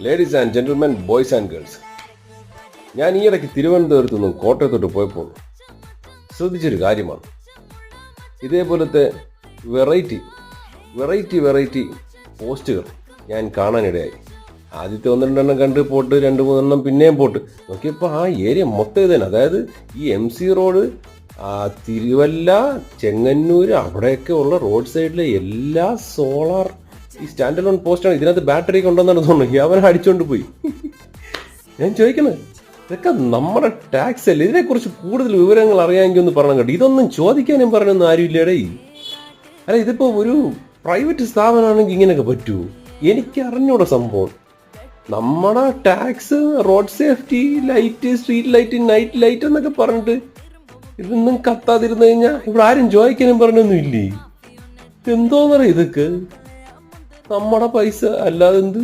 Ladies and gentlemen, boys and girls, ഞാൻ ഈയിടയ്ക്ക് തിരുവനന്തപുരത്തു നിന്നും കോട്ടയത്തോട്ട് പോയപ്പോൾ ശ്രദ്ധിച്ചൊരു കാര്യമാണ്. ഇതേപോലത്തെ വെറൈറ്റി പോസ്റ്റുകൾ ഞാൻ കാണാനിടയായി. ആദ്യത്തെ 1-2 കണ്ട് പോട്ട്, 2-3 പിന്നെയും പോട്ട് നോക്കിയപ്പോൾ ആ ഏരിയ മൊത്തം ഇതന്നെ. അതായത് ഈ MC റോഡ്, തിരുവല്ല, ചെങ്ങന്നൂര്, അവിടെയൊക്കെ ഉള്ള റോഡ് സൈഡിലെ എല്ലാ സോളാർ ഈ സ്റ്റാൻഡ് അലോൺ പോസ്റ്റാണ്. ഇതിനകത്ത് ബാറ്ററി കൊണ്ടുവന്നാണ് തോന്നുന്നു. അവനെ അടിച്ചോണ്ട് പോയി. ഞാൻ ചോദിക്കുന്നത്, ഇതൊക്കെ നമ്മുടെ ടാക്സ് അല്ലേ? ഇതിനെക്കുറിച്ച് കൂടുതൽ വിവരങ്ങൾ അറിയാമെങ്കിൽ ഒന്ന് പറഞ്ഞു കേട്ടോ. ഇതൊന്നും ചോദിക്കാനും പറഞ്ഞൊന്നും ആരുമില്ലേടേ. അല്ല, ഇതിപ്പോൾ ഒരു പ്രൈവറ്റ് സ്ഥാപനമാണെങ്കിൽ ഇങ്ങനെയൊക്കെ പറ്റുമോ? എനിക്ക് അറിഞ്ഞൂടെ സംഭവം. നമ്മുടെ tax, road safety, light, street light, night light എന്നൊക്കെ പറഞ്ഞിട്ട് ഇതൊന്നും കത്താതിരുന്നു കഴിഞ്ഞാൽ ഇവിടെ ആരും ചോദിക്കാനും പറഞ്ഞൊന്നും ഇല്ലേ? എന്തോന്നറിയാം ഇതൊക്കെ? നമ്മുടെ പൈസ അല്ലാതെ എന്ത്?